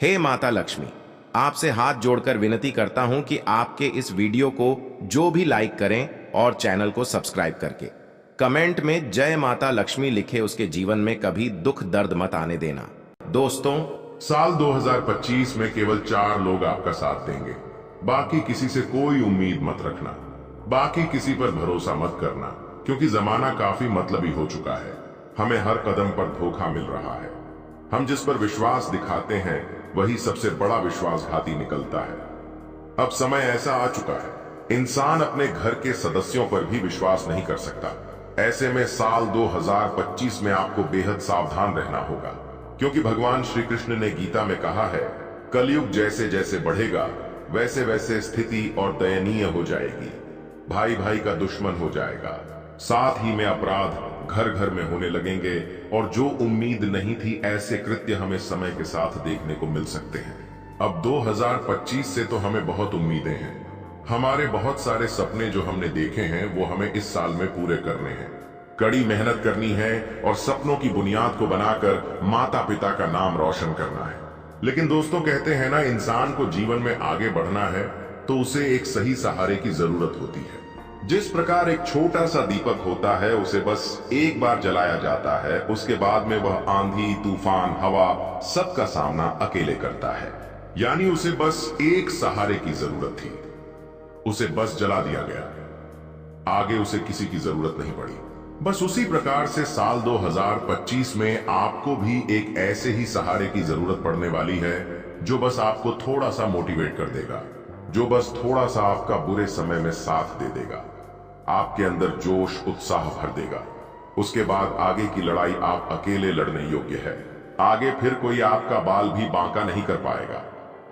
हे माता लक्ष्मी, आपसे हाथ जोड़कर विनती करता हूं कि आपके इस वीडियो को जो भी लाइक करें और चैनल को सब्सक्राइब करके कमेंट में जय माता लक्ष्मी लिखे उसके जीवन में कभी दुख दर्द मत आने देना। दोस्तों, साल 2025 में केवल 4 लोग आपका साथ देंगे। बाकी किसी से कोई उम्मीद मत रखना, बाकी किसी पर भरोसा मत करना, क्योंकि जमाना काफी मतलबी हो चुका है। हमें हर कदम पर धोखा मिल रहा है। हम जिस पर विश्वास दिखाते हैं वही सबसे बड़ा विश्वासघाती निकलता है। अब समय ऐसा आ चुका है, इंसान अपने घर के सदस्यों पर भी विश्वास नहीं कर सकता। ऐसे में साल 2025 में आपको बेहद सावधान रहना होगा, क्योंकि भगवान श्री कृष्ण ने गीता में कहा है, कलयुग जैसे जैसे बढ़ेगा वैसे वैसे स्थिति और दयनीय हो जाएगी। भाई भाई का दुश्मन हो जाएगा, साथ ही में अपराध घर घर में होने लगेंगे और जो उम्मीद नहीं थी ऐसे कृत्य हमें समय के साथ देखने को मिल सकते हैं। अब 2025 से तो हमें बहुत उम्मीदें हैं। हमारे बहुत सारे सपने जो हमने देखे हैं वो हमें इस साल में पूरे करने हैं। कड़ी मेहनत करनी है और सपनों की बुनियाद को बनाकर माता पिता का नाम रोशन करना है। लेकिन दोस्तों, कहते हैं ना, इंसान को जीवन में आगे बढ़ना है तो उसे एक सही सहारे की जरूरत होती है। जिस प्रकार एक छोटा सा दीपक होता है, उसे बस एक बार जलाया जाता है, उसके बाद में वह आंधी, तूफान, हवा सबका सामना अकेले करता है। यानी उसे बस एक सहारे की जरूरत थी, उसे बस जला दिया गया, आगे उसे किसी की जरूरत नहीं पड़ी। बस उसी प्रकार से साल 2025 में आपको भी एक ऐसे ही सहारे की जरूरत पड़ने वाली है, जो बस आपको थोड़ा सा मोटिवेट कर देगा, जो बस थोड़ा सा आपका बुरे समय में साथ दे देगा, आपके अंदर जोश उत्साह भर देगा। उसके बाद आगे की लड़ाई आप अकेले लड़ने योग्य है। आगे फिर कोई आपका बाल भी बांका नहीं कर पाएगा।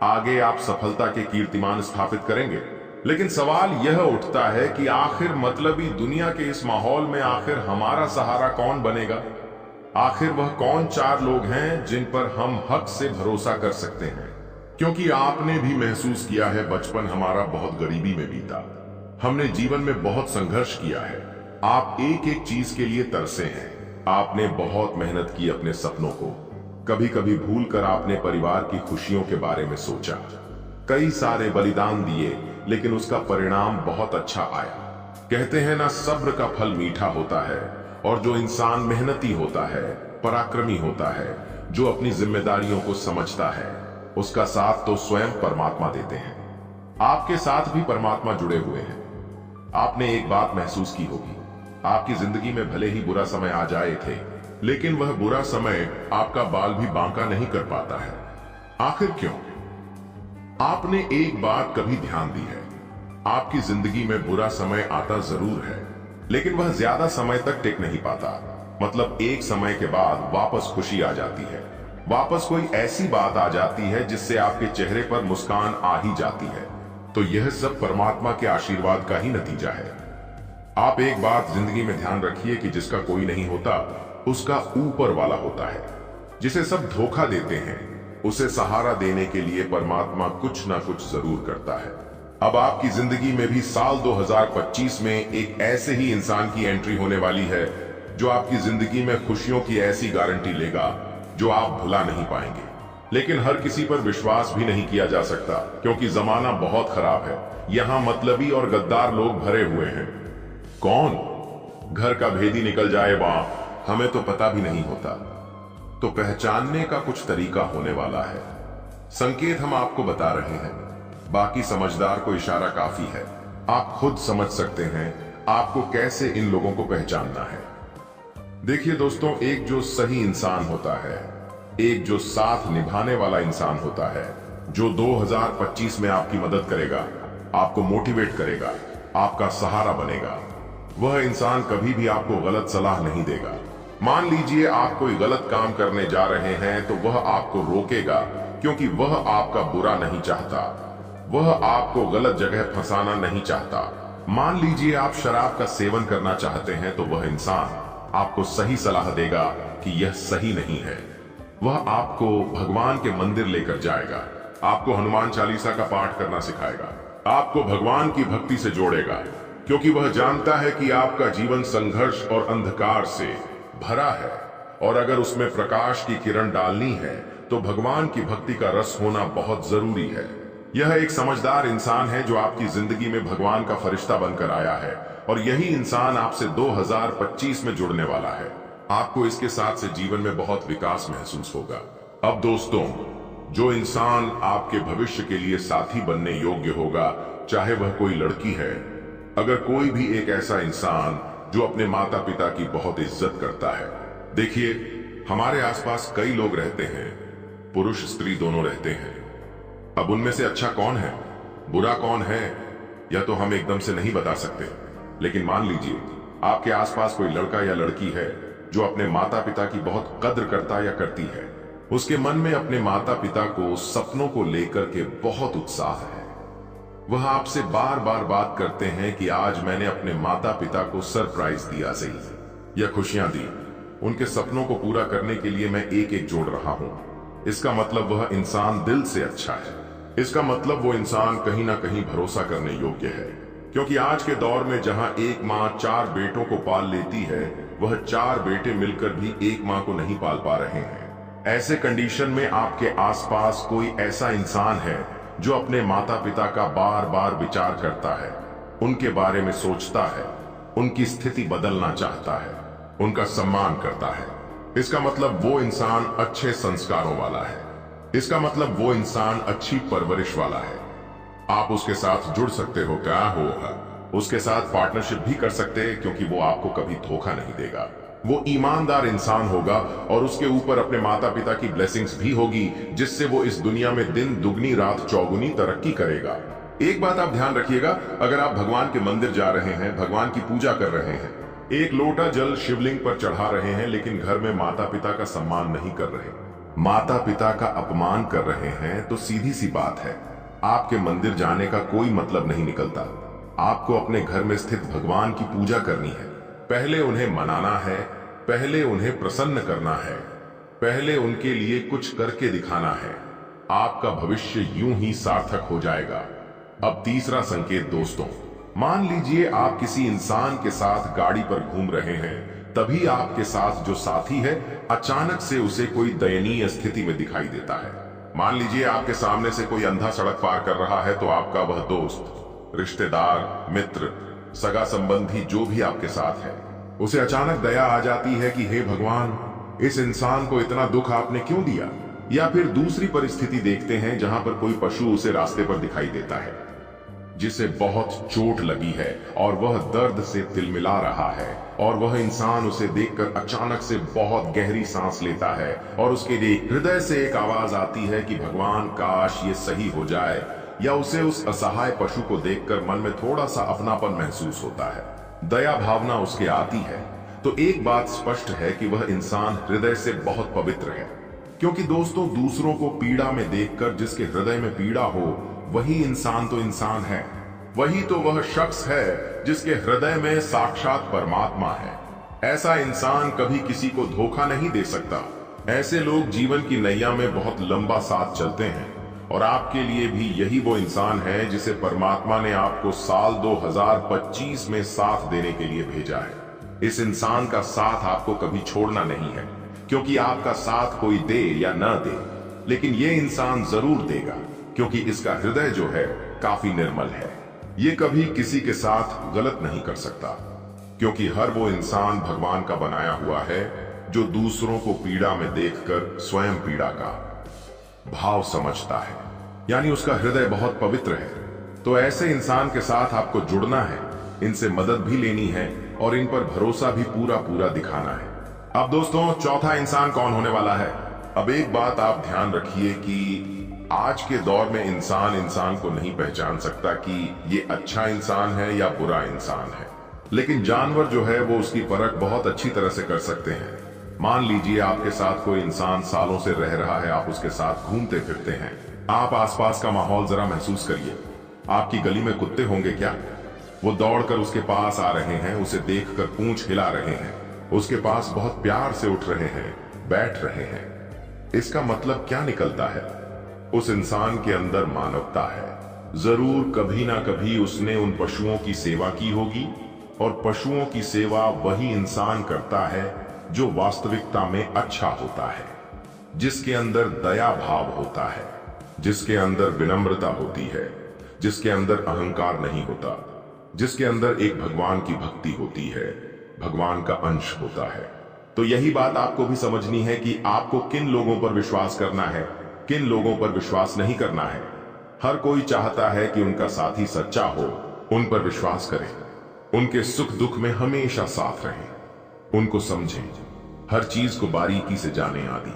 आगे आप सफलता के कीर्तिमान स्थापित करेंगे। लेकिन सवाल यह उठता है कि आखिर मतलबी दुनिया के इस माहौल में आखिर हमारा सहारा कौन बनेगा? आखिर वह कौन 4 लोग हैं जिन पर हम हक से भरोसा कर सकते हैं? क्योंकि आपने भी महसूस किया है, बचपन हमारा बहुत गरीबी में बीता। हमने जीवन में बहुत संघर्ष किया है। आप एक एक चीज के लिए तरसे हैं। आपने बहुत मेहनत की अपने सपनों को। कभी कभी भूल कर आपने परिवार की खुशियों के बारे में सोचा। कई सारे बलिदान दिए, लेकिन उसका परिणाम बहुत अच्छा आया। कहते हैं ना, सब्र का फल मीठा होता है। और जो इंसान मेहनती होता है, पराक्रमी होता है, जो अपनी जिम्मेदारियों को समझता है, उसका साथ तो स्वयं परमात्मा देते हैं। आपके साथ भी परमात्मा जुड़े हुए हैं। आपने एक बात महसूस की होगी, आपकी जिंदगी में भले ही बुरा समय आ जाए थे, लेकिन वह बुरा समय आपका बाल भी बांका नहीं कर पाता है। आखिर क्यों? आपने एक बात कभी ध्यान दी है, आपकी जिंदगी में बुरा समय आता जरूर है, लेकिन वह ज्यादा समय तक टिक नहीं पाता। मतलब एक समय के बाद वापस खुशी आ जाती है, वापस कोई ऐसी बात आ जाती है जिससे आपके चेहरे पर मुस्कान आ ही जाती है। तो यह सब परमात्मा के आशीर्वाद का ही नतीजा है। आप एक बात जिंदगी में ध्यान रखिए कि जिसका कोई नहीं होता, उसका ऊपर वाला होता है। जिसे सब धोखा देते हैं, उसे सहारा देने के लिए परमात्मा कुछ ना कुछ जरूर करता है। अब आपकी जिंदगी में भी साल 2025 में एक ऐसे ही इंसान की एंट्री होने वाली है, जो आपकी जिंदगी में खुशियों की ऐसी गारंटी लेगा जो आप भुला नहीं पाएंगे। लेकिन हर किसी पर विश्वास भी नहीं किया जा सकता, क्योंकि जमाना बहुत खराब है। यहाँ मतलबी और गद्दार लोग भरे हुए हैं। कौन? घर का भेदी निकल जाए वहां, हमें तो पता भी नहीं होता। तो पहचानने का कुछ तरीका होने वाला है। संकेत हम आपको बता रहे हैं, बाकी समझदार को इशारा काफी है। आप खुद समझ सकते हैं आपको कैसे इन लोगों को पहचानना है। देखिए दोस्तों, एक जो सही इंसान होता है, एक जो साथ निभाने वाला इंसान होता है, जो 2025 में आपकी मदद करेगा, आपको मोटिवेट करेगा, आपका सहारा बनेगा, वह इंसान कभी भी आपको गलत सलाह नहीं देगा। मान लीजिए आप कोई गलत काम करने जा रहे हैं, तो वह आपको रोकेगा, क्योंकि वह आपका बुरा नहीं चाहता, वह आपको गलत जगह फंसाना नहीं चाहता। मान लीजिए आप शराब का सेवन करना चाहते हैं, तो वह इंसान आपको सही सलाह देगा कि यह सही नहीं है। वह आपको भगवान के मंदिर लेकर जाएगा, आपको हनुमान चालीसा का पाठ करना सिखाएगा, आपको भगवान की भक्ति से जोड़ेगा, क्योंकि वह जानता है कि आपका जीवन संघर्ष और अंधकार से भरा है, और अगर उसमें प्रकाश की किरण डालनी है तो भगवान की भक्ति का रस होना बहुत जरूरी है। यह एक समझदार इंसान है जो आपकी जिंदगी में भगवान का फरिश्ता बनकर आया है, और यही इंसान आपसे 2025 में जुड़ने वाला है। आपको इसके साथ से जीवन में बहुत विकास महसूस होगा। अब दोस्तों, जो इंसान आपके भविष्य के लिए साथी बनने योग्य होगा, चाहे वह कोई लड़की है, अगर कोई भी एक ऐसा इंसान जो अपने माता पिता की बहुत इज्जत करता है। देखिए, हमारे आसपास कई लोग रहते हैं, पुरुष स्त्री दोनों रहते हैं। अब उनमें से अच्छा कौन है, बुरा कौन है, यह तो हम एकदम से नहीं बता सकते। लेकिन मान लीजिए आपके आसपास कोई लड़का या लड़की है जो अपने माता पिता की बहुत कद्र करता या करती है। उसके मन में अपने माता पिता को सपनों को लेकर के बहुत उत्साह है। वह आपसे बार बार बात करते हैं कि आज मैंने अपने माता पिता को सरप्राइज दिया सही, या खुशियां दी। उनके सपनों को पूरा करने के लिए मैं एक एक जोड़ रहा हूं। इसका मतलब वह इंसान दिल से अच्छा है। इसका मतलब वो इंसान कहीं ना कहीं भरोसा करने योग्य है। क्योंकि आज के दौर में जहां एक माँ 4 बेटों को पाल लेती है, वह 4 बेटे मिलकर भी एक माँ को नहीं पाल पा रहे हैं। ऐसे कंडीशन में आपके आसपास कोई ऐसा इंसान है जो अपने माता पिता का बार बार विचार करता है, उनके बारे में सोचता है, उनकी स्थिति बदलना चाहता है, उनका सम्मान करता है। इसका मतलब वो इंसान अच्छे संस्कारों वाला है। इसका मतलब वो इंसान अच्छी परवरिश वाला है। आप उसके साथ जुड़ सकते हो, क्या होगा, उसके साथ पार्टनरशिप भी कर सकते हैं, क्योंकि वो आपको कभी धोखा नहीं देगा। वो ईमानदार इंसान होगा और उसके ऊपर अपने माता पिता की ब्लेसिंग्स भी होगी, जिससे वो इस दुनिया में दिन दुगनी रात चौगुनी तरक्की करेगा। एक बात आप ध्यान रखिएगा, अगर आप भगवान के मंदिर जा रहे हैं, भगवान की पूजा कर रहे हैं, एक लोटा जल शिवलिंग पर चढ़ा रहे हैं, लेकिन घर में माता पिता का सम्मान नहीं कर रहे, माता पिता का अपमान कर रहे हैं, तो सीधी सी बात है, आपके मंदिर जाने का कोई मतलब नहीं निकलता। आपको अपने घर में स्थित भगवान की पूजा करनी है। पहले उन्हें मनाना है, पहले उन्हें प्रसन्न करना है, पहले उनके लिए कुछ करके दिखाना है। आपका भविष्य यूं ही सार्थक हो जाएगा। अब तीसरा संकेत दोस्तों, मान लीजिए आप किसी इंसान के साथ गाड़ी पर घूम रहे हैं, तभी आपके साथ जो साथी है अचानक से उसे कोई दयनीय स्थिति में दिखाई देता है। मान लीजिए आपके सामने से कोई अंधा सड़क पार कर रहा है, तो आपका वह दोस्त, रिश्तेदार, मित्र, सगा संबंधी जो भी आपके साथ है, उसे अचानक दया आ जाती है कि हे भगवान, इस इंसान को इतना दुख आपने क्यों दिया। या फिर दूसरी परिस्थिति देखते हैं जहां पर कोई पशु उसे रास्ते पर दिखाई देता है, जिसे बहुत चोट लगी है और वह दर्द से तिलमिला रहा है, और वह इंसान उसे देखकर अचानक से बहुत गहरी सांस लेता है और उसके लिए हृदय से एक आवाज आती है कि भगवान काश ये सही हो जाए। या उसे उस असहाय पशु को देखकर मन में थोड़ा सा अपनापन महसूस होता है, दया भावना उसके आती है। तो एक बात स्पष्ट है कि वह इंसान हृदय से बहुत पवित्र है। क्योंकि दोस्तों, दूसरों को पीड़ा में देखकर जिसके हृदय में पीड़ा हो, वही इंसान तो इंसान है। वही तो वह शख्स है जिसके हृदय में साक्षात परमात्मा है। ऐसा इंसान कभी किसी को धोखा नहीं दे सकता। ऐसे लोग जीवन की नैया में बहुत लंबा साथ चलते हैं, और आपके लिए भी यही वो इंसान है जिसे परमात्मा ने आपको साल 2025 में साथ देने के लिए भेजा है। इस इंसान का साथ आपको कभी छोड़ना नहीं है, क्योंकि आपका साथ कोई दे या ना दे, लेकिन ये इंसान जरूर देगा, क्योंकि इसका हृदय जो है काफी निर्मल है। ये कभी किसी के साथ गलत नहीं कर सकता, क्योंकि हर वो इंसान भगवान का बनाया हुआ है जो दूसरों को पीड़ा में देखकर स्वयं पीड़ा का भाव समझता है, यानी उसका हृदय बहुत पवित्र है। तो ऐसे इंसान के साथ आपको जुड़ना है, इनसे मदद भी लेनी है और इन पर भरोसा भी पूरा पूरा दिखाना है। अब दोस्तों, चौथा इंसान कौन होने वाला है? अब एक बात आप ध्यान रखिए कि आज के दौर में इंसान इंसान को नहीं पहचान सकता कि ये अच्छा इंसान है या बुरा इंसान है, लेकिन जानवर जो है वो उसकी परख बहुत अच्छी तरह से कर सकते हैं। मान लीजिए आपके साथ कोई इंसान सालों से रह रहा है, आप उसके साथ घूमते फिरते हैं। आप आसपास का माहौल जरा महसूस करिए। आपकी गली में कुत्ते होंगे क्या? वो दौड़कर उसके पास आ रहे हैं, उसे देखकर पूंछ हिला रहे हैं, उसके पास बहुत प्यार से उठ रहे हैं, बैठ रहे हैं। इसका मतलब क्या निकलता है? उस इंसान के अंदर मानवता है। जरूर कभी ना कभी उसने उन पशुओं की सेवा की होगी, और पशुओं की सेवा वही इंसान करता है जो वास्तविकता में अच्छा होता है। जिसके अंदर दया भाव होता है, जिसके अंदर विनम्रता होती है, जिसके अंदर अहंकार नहीं होता, जिसके अंदर एक भगवान की भक्ति होती है, भगवान का अंश होता है। तो यही बात आपको भी समझनी है कि आपको किन लोगों पर विश्वास करना है, किन लोगों पर विश्वास नहीं करना है। हर कोई चाहता है कि उनका साथी सच्चा हो, उन पर विश्वास करें, उनके सुख दुख में हमेशा साथ रहें, उनको समझें, हर चीज को बारीकी से जाने आदि।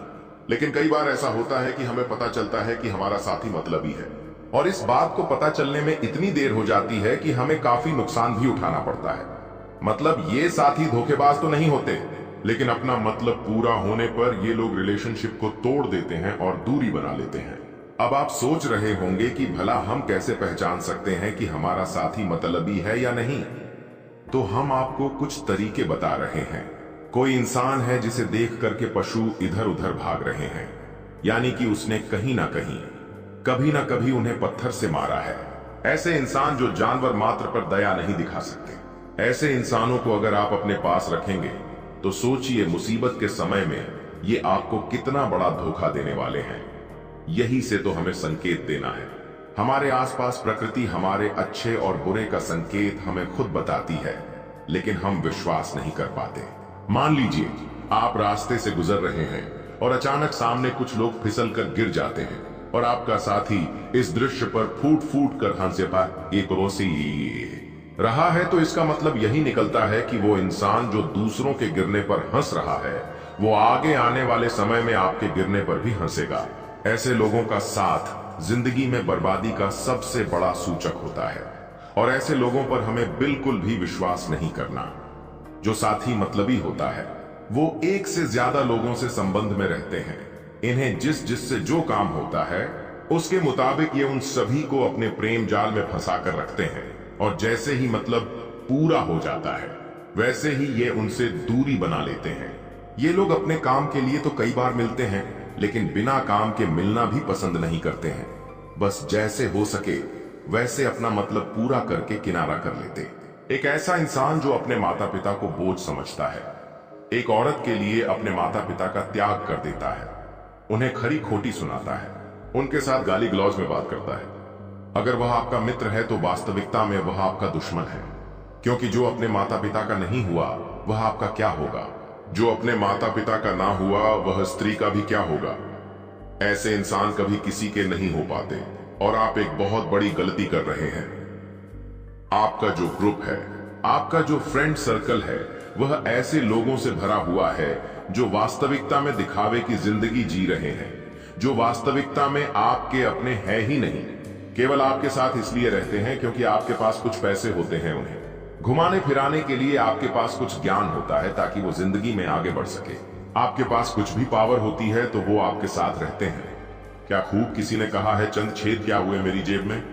लेकिन कई बार ऐसा होता है कि हमें पता चलता है कि हमारा साथी मतलबी है, और इस बात को पता चलने में इतनी देर हो जाती है कि हमें काफी नुकसान भी उठाना पड़ता है। मतलब ये साथी धोखेबाज तो नहीं होते, लेकिन अपना मतलब पूरा होने पर ये लोग रिलेशनशिप को तोड़ देते हैं और दूरी बना लेते हैं। अब आप सोच रहे होंगे कि भला हम कैसे पहचान सकते हैं कि हमारा साथी मतलबी है या नहीं। तो हम आपको कुछ तरीके बता रहे हैं। कोई इंसान है जिसे देख करके पशु इधर उधर भाग रहे हैं, यानी कि उसने कहीं ना कहीं कभी ना कभी उन्हें पत्थर से मारा है। ऐसे इंसान जो जानवर मात्र पर दया नहीं दिखा सकते, ऐसे इंसानों को अगर आप अपने पास रखेंगे तो सोचिए मुसीबत के समय में ये आपको कितना बड़ा धोखा देने वाले हैं। यही से तो हमें संकेत देना है। हमारे आसपास प्रकृति हमारे अच्छे और बुरे का संकेत हमें खुद बताती है, लेकिन हम विश्वास नहीं कर पाते। मान लीजिए आप रास्ते से गुजर रहे हैं और अचानक सामने कुछ लोग फिसल कर गिर जाते हैं और आपका साथी इस दृश्य पर फूट फूट कर हंसे पर एक रोसी रहा है, तो इसका मतलब यही निकलता है कि वो इंसान जो दूसरों के गिरने पर हंस रहा है, वो आगे आने वाले समय में आपके गिरने पर भी हंसेगा। ऐसे लोगों का साथ जिंदगी में बर्बादी का सबसे बड़ा सूचक होता है, और ऐसे लोगों पर हमें बिल्कुल भी विश्वास नहीं करना। जो साथी मतलबी होता है वो एक से ज्यादा लोगों से संबंध में रहते हैं। इन्हें जिससे जो काम होता है उसके मुताबिक ये उन सभी को अपने प्रेम जाल में फंसा कर रखते हैं, और जैसे ही मतलब पूरा हो जाता है वैसे ही ये उनसे दूरी बना लेते हैं। ये लोग अपने काम के लिए तो कई बार मिलते हैं, लेकिन बिना काम के मिलना भी पसंद नहीं करते हैं। बस जैसे हो सके वैसे अपना मतलब पूरा करके किनारा कर लेते। एक ऐसा इंसान जो अपने माता पिता को बोझ समझता है, एक औरत के लिए अपने माता पिता का त्याग कर देता है, उन्हें खरी खोटी सुनाता है, उनके साथ गाली गलौज में बात करता है। अगर वह आपका मित्र है तो वास्तविकता में वह आपका दुश्मन है, क्योंकि जो अपने माता पिता का नहीं हुआ वह आपका क्या होगा। जो अपने माता पिता का ना हुआ वह स्त्री का भी क्या होगा। ऐसे इंसान कभी किसी के नहीं हो पाते, और आप एक बहुत बड़ी गलती कर रहे हैं। आपका जो ग्रुप है, आपका जो फ्रेंड सर्कल है, वह ऐसे लोगों से भरा हुआ है जो वास्तविकता में दिखावे की जिंदगी जी रहे हैं, जो वास्तविकता में आपके अपने हैं ही नहीं, केवल आपके साथ इसलिए रहते हैं क्योंकि आपके पास कुछ पैसे होते हैं, उन्हें घुमाने फिराने के लिए आपके पास कुछ ज्ञान होता है ताकि वो जिंदगी में आगे बढ़ सके। आपके पास कुछ भी पावर होती है तो वो आपके साथ रहते हैं। क्या खूब किसी ने कहा है, चंद छेद क्या हुए मेरी जेब में।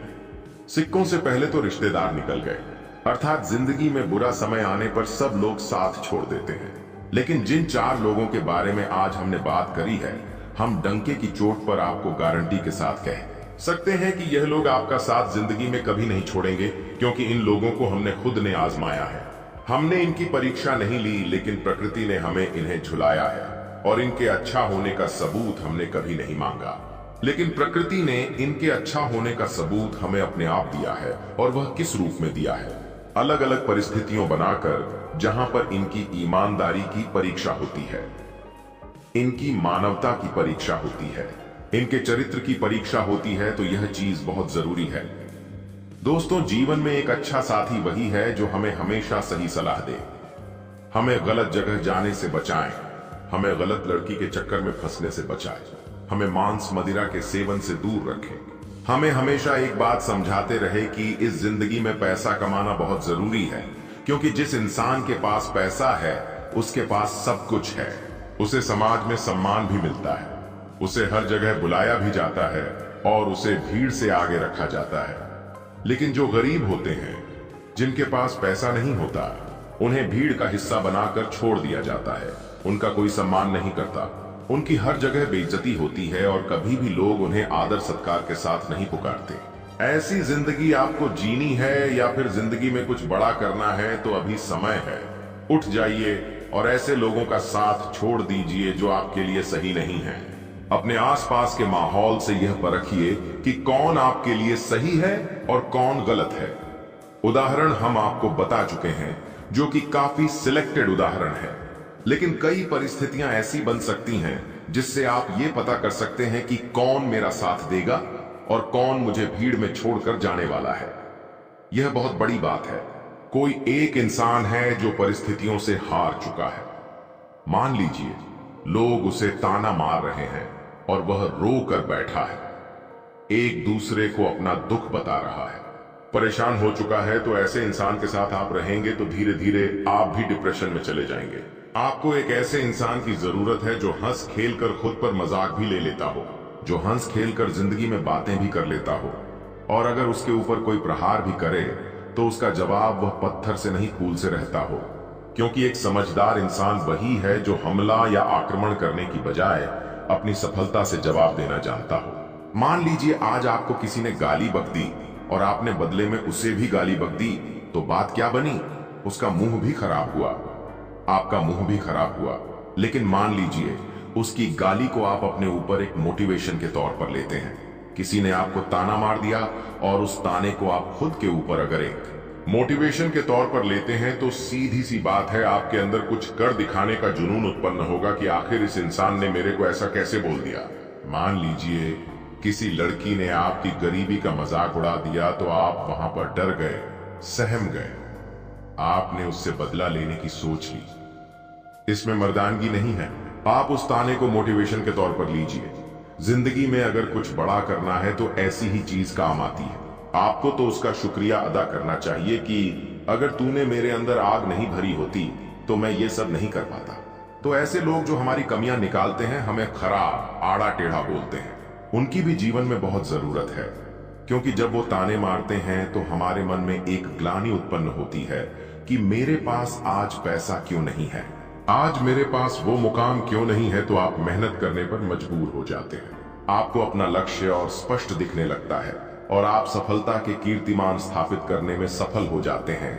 सिक्कों से पहले तो रिश्तेदार निकल गए, अर्थात जिंदगी में बुरा समय आने पर सब लोग साथ छोड़ देते हैं। लेकिन जिन 4 लोगों के बारे में आज हमने बात करी है, हम डंके की चोट पर आपको गारंटी के साथ कह सकते हैं कि यह लोग आपका साथ जिंदगी में कभी नहीं छोड़ेंगे, क्योंकि इन लोगों को हमने खुद ने आजमाया है। हमने इनकी परीक्षा नहीं ली, लेकिन प्रकृति ने हमें इन्हें झुलाया है, और इनके अच्छा होने का सबूत हमने कभी नहीं मांगा, लेकिन प्रकृति ने इनके अच्छा होने का सबूत हमें अपने आप दिया है। और वह किस रूप में दिया है? अलग अलग परिस्थितियों बनाकर, जहां पर इनकी ईमानदारी की परीक्षा होती है, इनकी मानवता की परीक्षा होती है, इनके चरित्र की परीक्षा होती है। तो यह चीज बहुत जरूरी है दोस्तों। जीवन में एक अच्छा साथी वही है जो हमें हमेशा सही सलाह दे, हमें गलत जगह जाने से बचाए, हमें गलत लड़की के चक्कर में फंसने से बचाए, हमें मांस मदिरा के सेवन से दूर रखे, हमें हमेशा एक बात समझाते रहे कि इस जिंदगी में पैसा कमाना बहुत जरूरी है, क्योंकि जिस इंसान के पास पैसा है उसके पास सब कुछ है। उसे समाज में सम्मान भी मिलता है, उसे हर जगह बुलाया भी जाता है, और उसे भीड़ से आगे रखा जाता है। लेकिन जो गरीब होते हैं, जिनके पास पैसा नहीं होता, उन्हें भीड़ का हिस्सा बनाकर छोड़ दिया जाता है। उनका कोई सम्मान नहीं करता, उनकी हर जगह बेइज्जती होती है, और कभी भी लोग उन्हें आदर सत्कार के साथ नहीं पुकारते। ऐसी जिंदगी आपको जीनी है या फिर जिंदगी में कुछ बड़ा करना है, तो अभी समय है। उठ जाइए और ऐसे लोगों का साथ छोड़ दीजिए जो आपके लिए सही नहीं है। अपने आसपास के माहौल से यह परखिए कि कौन आपके लिए सही है और कौन गलत है। उदाहरण हम आपको बता चुके हैं, जो कि काफी सिलेक्टेड उदाहरण है, लेकिन कई परिस्थितियां ऐसी बन सकती हैं जिससे आप ये पता कर सकते हैं कि कौन मेरा साथ देगा और कौन मुझे भीड़ में छोड़कर जाने वाला है। यह बहुत बड़ी बात है। कोई एक इंसान है जो परिस्थितियों से हार चुका है। मान लीजिए लोग उसे ताना मार रहे हैं और वह रो कर बैठा है, एक दूसरे को अपना दुख बता रहा है, परेशान हो चुका है। तो ऐसे इंसान के साथ आप रहेंगे तो धीरे धीरे आप भी डिप्रेशन में चले जाएंगे। आपको एक ऐसे इंसान की जरूरत है जो हंस खेल कर खुद पर मजाक भी ले लेता हो, जो हंस खेल कर जिंदगी में बातें भी कर लेता हो, और अगर उसके ऊपर कोई प्रहार भी करे तो उसका जवाब वह पत्थर से नहीं फूल से रहता हो। क्योंकि एक समझदार इंसान वही है जो हमला या आक्रमण करने की बजाय अपनी सफलता से जवाब देना जानता हो। मान लीजिए आज आपको किसी ने गाली बक दी और आपने बदले में उसे भी गाली बक दी, तो बात क्या बनी? उसका मुंह भी खराब हुआ, आपका मुंह भी खराब हुआ। लेकिन मान लीजिए उसकी गाली को आप अपने ऊपर एक मोटिवेशन के तौर पर लेते हैं। किसी ने आपको ताना मार दिया और उस ताने को आप खुद के ऊपर अगर एक मोटिवेशन के तौर पर लेते हैं तो सीधी सी बात है, आपके अंदर कुछ कर दिखाने का जुनून उत्पन्न होगा कि आखिर इस इंसान ने मेरे को ऐसा कैसे बोल दिया। मान लीजिए किसी लड़की ने आपकी गरीबी का मजाक उड़ा दिया तो आप वहां पर डर गए, सहम गए, आपने उससे बदला लेने की सोच ली। इसमें मर्दानगी नहीं है। आप उस ताने को मोटिवेशन के तौर पर लीजिए। जिंदगी में अगर कुछ बड़ा करना है तो ऐसी ही चीज काम आती है। आपको तो उसका शुक्रिया अदा करना चाहिए कि अगर तूने मेरे अंदर आग नहीं भरी होती तो मैं ये सब नहीं कर पाता। तो ऐसे लोग जो हमारी कमियां निकालते हैं, हमें खराब आड़ा टेढ़ा बोलते हैं, उनकी भी जीवन में बहुत जरूरत है। क्योंकि जब वो ताने मारते हैं तो हमारे मन में एक ग्लानि उत्पन्न होती है कि मेरे पास आज पैसा क्यों नहीं है, आज मेरे पास वो मुकाम क्यों नहीं है। तो आप मेहनत करने पर मजबूर हो जाते हैं। आपको अपना लक्ष्य और स्पष्ट दिखने लगता है और आप सफलता के कीर्तिमान स्थापित करने में सफल हो जाते हैं।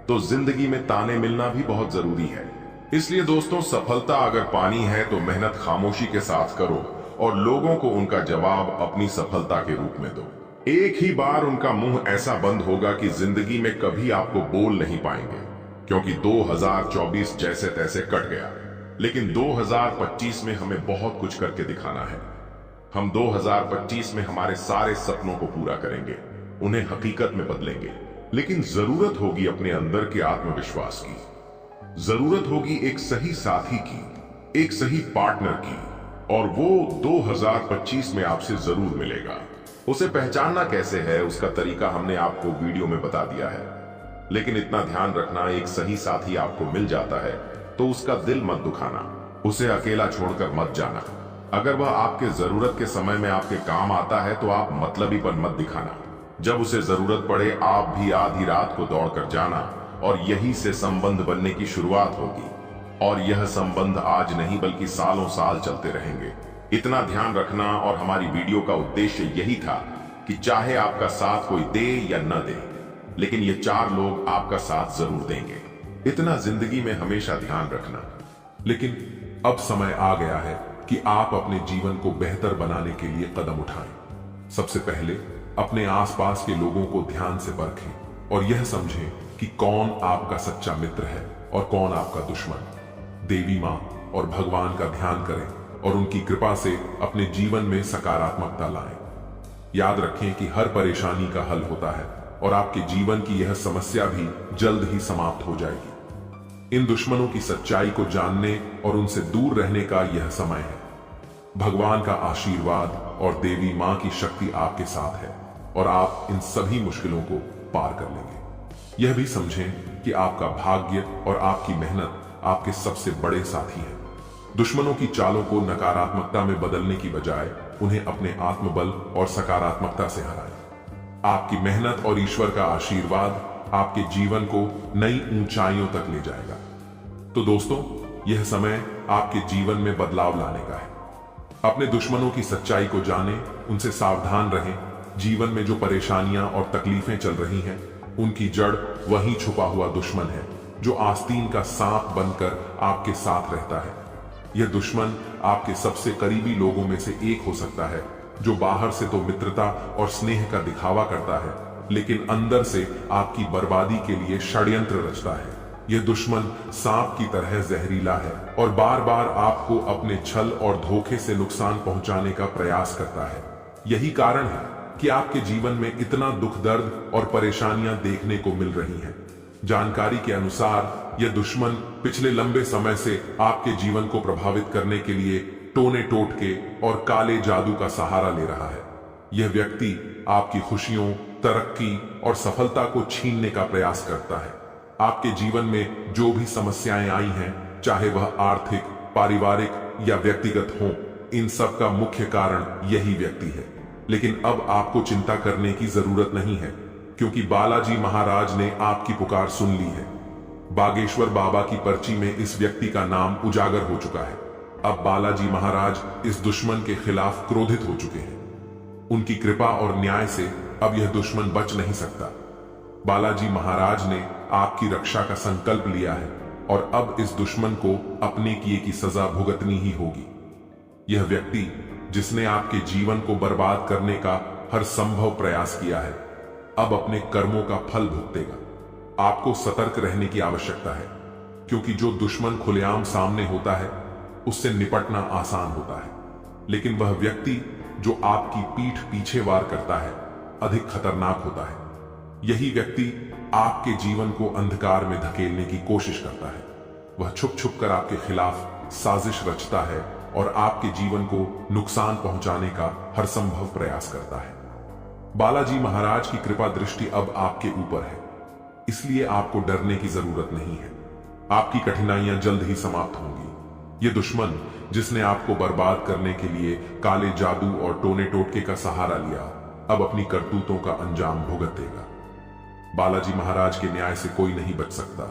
तो जिंदगी में ताने मिलना भी बहुत जरूरी है। इसलिए दोस्तों, सफलता अगर पानी है तो मेहनत खामोशी के साथ करो और लोगों को उनका जवाब अपनी सफलता के रूप में दो। एक ही बार उनका मुंह ऐसा बंद होगा कि जिंदगी में कभी आपको बोल नहीं पाएंगे, क्योंकि 2024 जैसे तैसे कट गया। लेकिन 2025 में हमें बहुत कुछ करके दिखाना है। हम 2025 में हमारे सारे सपनों को पूरा करेंगे, उन्हें हकीकत में बदलेंगे। लेकिन जरूरत होगी अपने अंदर के आत्मविश्वास की, जरूरत होगी एक सही साथी की, एक सही पार्टनर की, और वो 2025 में आपसे जरूर मिलेगा। उसे पहचानना कैसे है उसका तरीका हमने आपको वीडियो में बता दिया है। लेकिन इतना ध्यान रखना, एक सही साथी आपको मिल जाता है तो उसका दिल मत दुखाना, उसे अकेला छोड़कर मत जाना। अगर वह आपके जरूरत के समय में आपके काम आता है तो आप मतलबीपन मत दिखाना। जब उसे जरूरत पड़े आप भी आधी रात को दौड़कर जाना, और यही से संबंध बनने की शुरुआत होगी। और यह संबंध आज नहीं बल्कि सालों साल चलते रहेंगे। इतना ध्यान रखना। और हमारी वीडियो का उद्देश्य यही था कि चाहे आपका साथ कोई दे या न दे, लेकिन ये 4 लोग आपका साथ जरूर देंगे। इतना जिंदगी में हमेशा ध्यान रखना। लेकिन अब समय आ गया है कि आप अपने जीवन को बेहतर बनाने के लिए कदम उठाएं। सबसे पहले अपने आसपास के लोगों को ध्यान से परखें और यह समझें कि कौन आपका सच्चा मित्र है और कौन आपका दुश्मन। देवी माँ और भगवान का ध्यान करें और उनकी कृपा से अपने जीवन में सकारात्मकता लाएं। याद रखें कि हर परेशानी का हल होता है और आपके जीवन की यह समस्या भी जल्द ही समाप्त हो जाएगी। इन दुश्मनों की सच्चाई को जानने और उनसे दूर रहने का यह समय है। भगवान का आशीर्वाद और देवी माँ की शक्ति आपके साथ है और आप इन सभी मुश्किलों को पार कर लेंगे। यह भी समझें कि आपका भाग्य और आपकी मेहनत आपके सबसे बड़े साथी हैं। दुश्मनों की चालों को नकारात्मकता में बदलने की बजाय उन्हें अपने आत्मबल और सकारात्मकता से हराएं। आपकी मेहनत और ईश्वर का आशीर्वाद आपके जीवन को नई ऊंचाइयों तक ले जाएगा। तो दोस्तों, यह समय आपके जीवन में बदलाव लाने का है। अपने दुश्मनों की सच्चाई को जानें, उनसे सावधान रहें। जीवन में जो परेशानियां और तकलीफें चल रही हैं, उनकी जड़ वही छुपा हुआ दुश्मन है जो आस्तीन का सांप बनकर आपके साथ रहता है। यह दुश्मन आपके सबसे करीबी लोगों में से एक हो सकता है, जो बाहर से तो मित्रता और स्नेह का दिखावा करता है, लेकिन अंदर से आपकी बर्बादी के लिए षड्यंत्र रचता है। यह दुश्मन सांप की तरह जहरीला है और बार बार आपको अपने छल और धोखे से नुकसान पहुंचाने का प्रयास करता है। यही कारण है कि आपके जीवन में इतना दुख, दर्द और परेशानियां देखने को मिल रही हैं। जानकारी के अनुसार यह दुश्मन पिछले लंबे समय से आपके जीवन को प्रभावित करने के लिए टोने टोटके और काले जादू का सहारा ले रहा है। यह व्यक्ति आपकी खुशियों, तरक्की और सफलता को छीनने का प्रयास करता है। आपके जीवन में जो भी समस्याएं आई हैं, चाहे वह आर्थिक, पारिवारिक या व्यक्तिगत हों, इन सब का मुख्य कारण यही व्यक्ति है। लेकिन अब आपको चिंता करने की जरूरत नहीं है, क्योंकि बालाजी महाराज ने आपकी पुकार सुन ली है। बागेश्वर बाबा की पर्ची में इस व्यक्ति का नाम उजागर हो चुका है। अब बालाजी महाराज इस दुश्मन के खिलाफ क्रोधित हो चुके हैं। उनकी कृपा और न्याय से अब यह दुश्मन बच नहीं सकता। बालाजी महाराज ने आपकी रक्षा का संकल्प लिया है और अब इस दुश्मन को अपने किए की सजा भुगतनी ही होगी। यह व्यक्ति जिसने आपके जीवन को बर्बाद करने का हर संभव प्रयास किया है, अब अपने कर्मों का फल भुगतेगा। आपको सतर्क रहने की आवश्यकता है, क्योंकि जो दुश्मन खुलेआम सामने होता है उससे निपटना आसान होता है, लेकिन वह व्यक्ति जो आपकी पीठ पीछे वार करता है अधिक खतरनाक होता है। यही व्यक्ति आपके जीवन को अंधकार में धकेलने की कोशिश करता है। वह छुप छुप कर आपके खिलाफ साजिश रचता है और आपके जीवन को नुकसान पहुंचाने का हर संभव प्रयास करता है। बालाजी महाराज की कृपा दृष्टि अब आपके ऊपर है, इसलिए आपको डरने की जरूरत नहीं है। आपकी कठिनाइयां जल्द ही समाप्त होंगी। यह दुश्मन जिसने आपको बर्बाद करने के लिए काले जादू और टोने टोटके का सहारा लिया, अब अपनी करतूतों का अंजाम भुगतेगा। बालाजी महाराज के न्याय से कोई नहीं बच सकता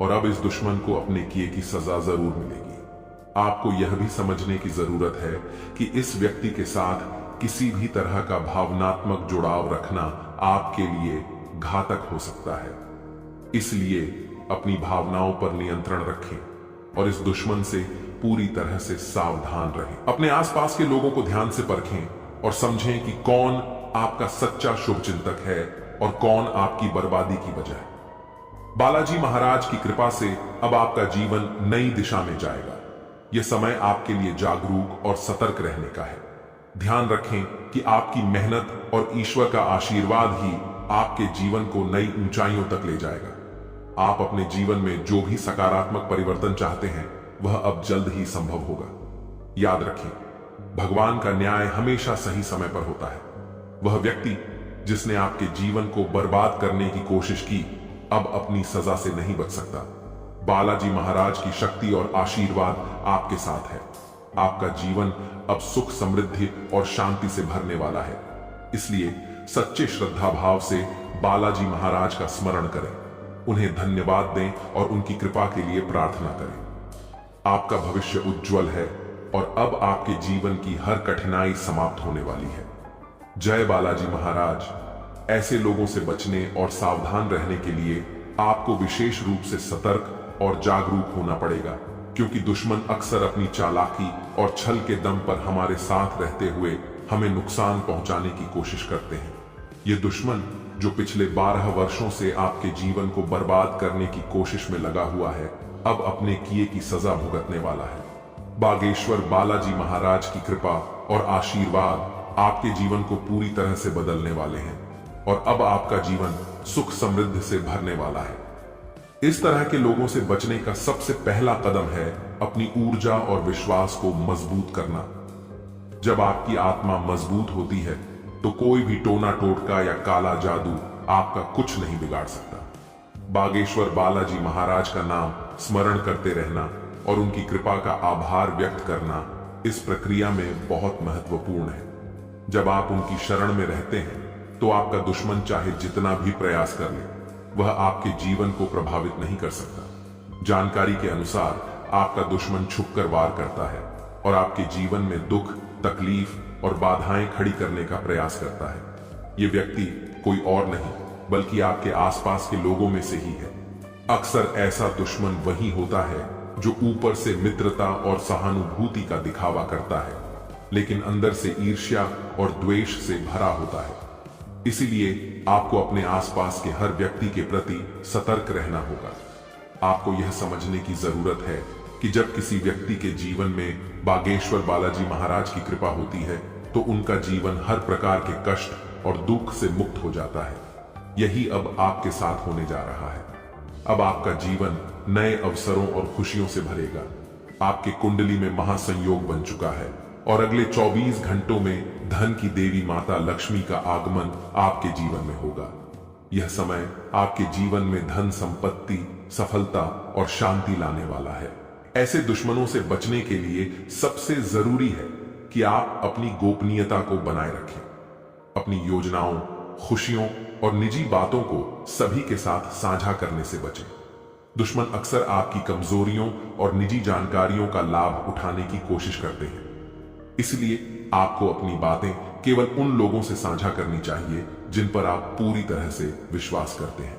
और अब इस दुश्मन को अपने किए की सजा जरूर मिलेगी। आपको यह भी समझने की जरूरत है कि इस व्यक्ति के साथ किसी भी तरह का भावनात्मक जुड़ाव रखना आपके लिए घातक हो सकता है। इसलिए अपनी भावनाओं पर नियंत्रण रखें और इस दुश्मन से पूरी तरह से सावधान रहें। अपने आसपास के लोगों को ध्यान से परखें और समझें कि कौन आपका सच्चा शुभचिंतक है और कौन आपकी बर्बादी की वजह है। बालाजी महाराज की कृपा से अब आपका जीवन नई दिशा में जाएगा। यह समय आपके लिए जागरूक और सतर्क रहने का है। ध्यान रखें कि आपकी मेहनत और ईश्वर का आशीर्वाद ही आपके जीवन को नई ऊंचाइयों तक ले जाएगा। आप अपने जीवन में जो भी सकारात्मक परिवर्तन चाहते हैं, वह अब जल्द ही संभव होगा। याद रखें, भगवान का न्याय हमेशा सही समय पर होता है। वह व्यक्ति जिसने आपके जीवन को बर्बाद करने की कोशिश की, अब अपनी सजा से नहीं बच सकता। बालाजी महाराज की शक्ति और आशीर्वाद आपके साथ है। आपका जीवन अब सुख, समृद्धि और शांति से भरने वाला है। इसलिए सच्चे श्रद्धा भाव से बालाजी महाराज का स्मरण करें, उन्हें धन्यवाद दें और उनकी कृपा के लिए प्रार्थना करें। आपका भविष्य उज्जवल है और अब आपके जीवन की हर कठिनाई समाप्त होने वाली है। जय बालाजी महाराज। ऐसे लोगों से बचने और सावधान रहने के लिए आपको विशेष रूप से सतर्क और जागरूक होना पड़ेगा, क्योंकि दुश्मन अक्सर अपनी चालाकी और छल के दम पर हमारे साथ रहते हुए हमें नुकसान पहुंचाने की कोशिश करते हैं। ये दुश्मन जो पिछले 12 वर्षों से आपके जीवन को बर्बाद करने की कोशिश में लगा हुआ है, अब अपने किए की सजा भुगतने वाला है। बागेश्वर बालाजी महाराज की कृपा और आशीर्वाद आपके जीवन को पूरी तरह से बदलने वाले हैं और अब आपका जीवन सुख समृद्धि से भरने वाला है। इस तरह के लोगों से बचने का सबसे पहला कदम है अपनी ऊर्जा और विश्वास को मजबूत करना। जब आपकी आत्मा मजबूत होती है तो कोई भी टोना टोटका या काला जादू आपका कुछ नहीं बिगाड़ सकता। बागेश्वर बालाजी महाराज का नाम स्मरण करते रहना और उनकी कृपा का आभार व्यक्त करना इस प्रक्रिया में बहुत महत्वपूर्ण है। जब आप उनकी शरण में रहते हैं तो आपका दुश्मन चाहे जितना भी प्रयास कर ले, वह आपके जीवन को प्रभावित नहीं कर सकता। जानकारी के अनुसार आपका दुश्मन छुपकर वार करता है और आपके जीवन में दुख, तकलीफ और बाधाएं खड़ी करने का प्रयास करता है। यह व्यक्ति कोई और नहीं बल्कि आपके आसपास के लोगों में से ही है। अक्सर ऐसा दुश्मन वही होता है जो ऊपर से मित्रता और सहानुभूति का दिखावा करता है लेकिन अंदर से ईर्ष्या और द्वेष से भरा होता है। इसीलिए आपको अपने आसपास के हर व्यक्ति के प्रति सतर्क रहना होगा। आपको यह समझने की जरूरत है कि जब किसी व्यक्ति के जीवन में बागेश्वर बालाजी महाराज की कृपा होती है तो उनका जीवन हर प्रकार के कष्ट और दुख से मुक्त हो जाता है। यही अब आपके साथ होने जा रहा है। अब आपका जीवन नए अवसरों और खुशियों से भरेगा। आपके कुंडली में महासंयोग बन चुका है और अगले 24 घंटों में धन की देवी माता लक्ष्मी का आगमन आपके जीवन में होगा। यह समय आपके जीवन में धन संपत्ति, सफलता और शांति लाने वाला है। ऐसे दुश्मनों से बचने के लिए सबसे जरूरी है कि आप अपनी गोपनीयता को बनाए रखें। अपनी योजनाओं, खुशियों और निजी बातों को सभी के साथ साझा करने से बचें। दुश्मन अक्सर आपकी कमजोरियों और निजी जानकारियों का लाभ उठाने की कोशिश करते हैं। इसलिए आपको अपनी बातें केवल उन लोगों से साझा करनी चाहिए जिन पर आप पूरी तरह से विश्वास करते हैं।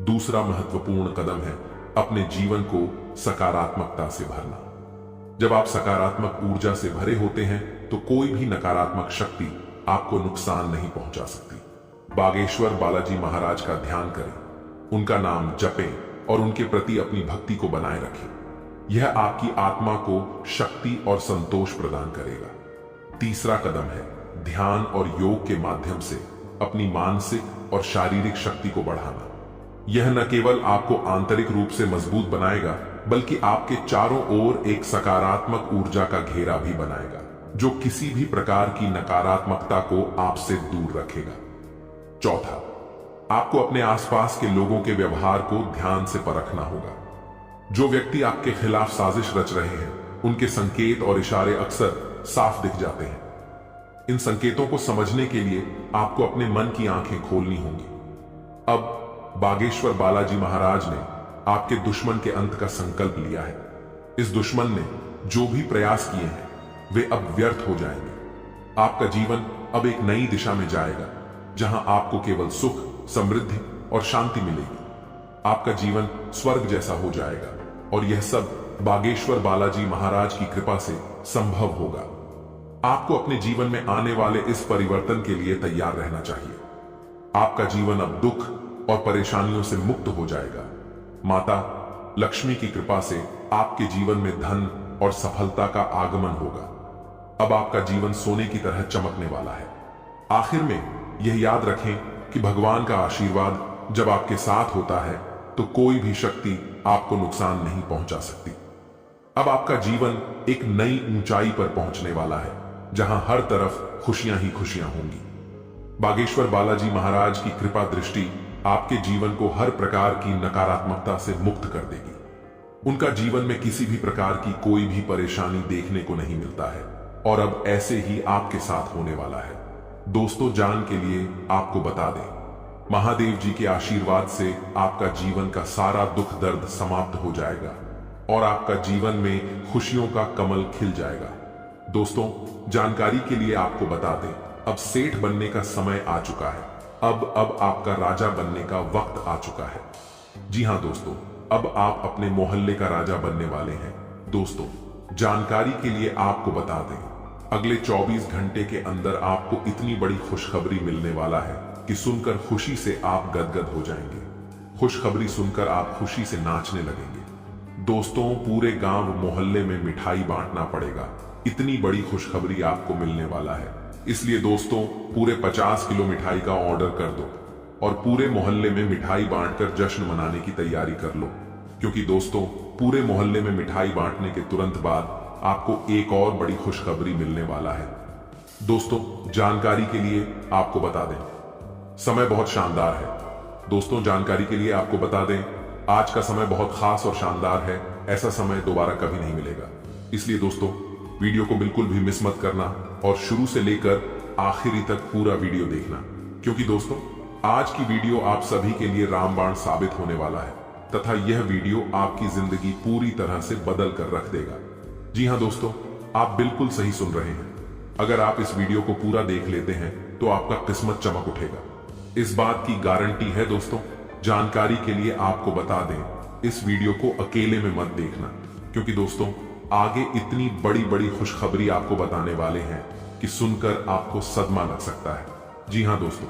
दूसरा महत्वपूर्ण कदम है अपने जीवन को सकारात्मकता से भरना। जब आप सकारात्मक ऊर्जा से भरे होते हैं तो कोई भी नकारात्मक शक्ति आपको नुकसान नहीं पहुंचा सकती। बागेश्वर बालाजी महाराज का ध्यान करें, उनका नाम जपें और उनके प्रति अपनी भक्ति को बनाए रखें। यह आपकी आत्मा को शक्ति और संतोष प्रदान करेगा। तीसरा कदम है ध्यान और योग के माध्यम से अपनी मानसिक और शारीरिक शक्ति को बढ़ाना। यह न केवल आपको आंतरिक रूप से मजबूत बनाएगा बल्कि आपके चारों ओर एक सकारात्मक ऊर्जा का घेरा भी बनाएगा जो किसी भी प्रकार की नकारात्मकता को आपसे दूर रखेगा। चौथा, आपको अपने आसपास के लोगों के व्यवहार को ध्यान से परखना होगा। जो व्यक्ति आपके खिलाफ साजिश रच रहे हैं उनके संकेत और इशारे अक्सर साफ दिख जाते हैं। इन संकेतों को समझने के लिए आपको अपने मन की आंखें खोलनी होंगी। अब बागेश्वर बालाजी महाराज ने आपके दुश्मन के अंत का संकल्प लिया है। इस दुश्मन ने जो भी प्रयास किए हैं वे अब व्यर्थ हो जाएंगे। आपका जीवन अब एक नई दिशा में जाएगा जहां आपको केवल सुख, समृद्धि और शांति मिलेगी। आपका जीवन स्वर्ग जैसा हो जाएगा और यह सब बागेश्वर बालाजी महाराज की कृपा से संभव होगा। आपको अपने जीवन में आने वाले इस परिवर्तन के लिए तैयार रहना चाहिए। आपका जीवन अब दुख और परेशानियों से मुक्त हो जाएगा। माता लक्ष्मी की कृपा से आपके जीवन में धन और सफलता का आगमन होगा। अब आपका जीवन सोने की तरह चमकने वाला है। आखिर में यह याद रखें कि भगवान का आशीर्वाद जब आपके साथ होता है तो कोई भी शक्ति आपको नुकसान नहीं पहुंचा सकती। अब आपका जीवन एक नई ऊंचाई पर पहुंचने वाला है जहां हर तरफ खुशियां ही खुशियां होंगी। बागेश्वर बालाजी महाराज की कृपा दृष्टि आपके जीवन को हर प्रकार की नकारात्मकता से मुक्त कर देगी। उनका जीवन में किसी भी प्रकार की कोई भी परेशानी देखने को नहीं मिलता है और अब ऐसे ही आपके साथ होने वाला है। दोस्तों, जान के लिए आपको बता दें, महादेव जी के आशीर्वाद से आपका जीवन का सारा दुख दर्द समाप्त हो जाएगा और आपका जीवन में खुशियों का कमल खिल जाएगा। दोस्तों, जानकारी के लिए आपको बता दें, अब सेठ बनने का समय आ चुका है। अब आपका राजा बनने का वक्त आ चुका है। जी हां दोस्तों, अब आप अपने मोहल्ले का राजा बनने वाले हैं। दोस्तों, जानकारी के लिए आपको बता दें, अगले 24 घंटे के अंदर आपको इतनी बड़ी खुशखबरी मिलने वाला है कि सुनकर खुशी से आप गदगद हो जाएंगे। खुशखबरी सुनकर आप खुशी से नाचने लगेंगे। दोस्तों, पूरे गांव मोहल्ले में मिठाई बांटना पड़ेगा। इतनी बड़ी खुशखबरी आपको मिलने वाला है। इसलिए दोस्तों, पूरे 50 किलो मिठाई का ऑर्डर कर दो और पूरे मोहल्ले में मिठाई बांटकर जश्न मनाने की तैयारी कर लो, क्योंकि दोस्तों, पूरे मोहल्ले में मिठाई बांटने के तुरंत बाद आपको एक और बड़ी खुशखबरी मिलने वाला है। दोस्तों, जानकारी के लिए आपको बता दें, समय बहुत शानदार है। दोस्तों, जानकारी के लिए आपको बता दें, आज का समय बहुत खास और शानदार है। ऐसा समय दोबारा कभी नहीं मिलेगा। इसलिए दोस्तों, वीडियो को बिल्कुल भी मिस मत करना और शुरू से लेकर आखिरी तक पूरा वीडियो देखना, क्योंकि दोस्तों, आज की वीडियो आप सभी के लिए रामबाण साबित होने वाला है तथा यह वीडियो आपकी जिंदगी पूरी तरह से बदल कर रख देगा। जी हां दोस्तों, आप बिल्कुल सही सुन रहे हैं। अगर आप इस वीडियो को पूरा देख लेते हैं तो आपका किस्मत चमक उठेगा। इस बात की गारंटी है। दोस्तों, जानकारी के लिए आपको बता दें, इस वीडियो को अकेले में मत देखना, क्योंकि दोस्तों आगे इतनी बड़ी बड़ी खुशखबरी आपको बताने वाले हैं कि सुनकर आपको सदमा लग सकता है। जी हां दोस्तों,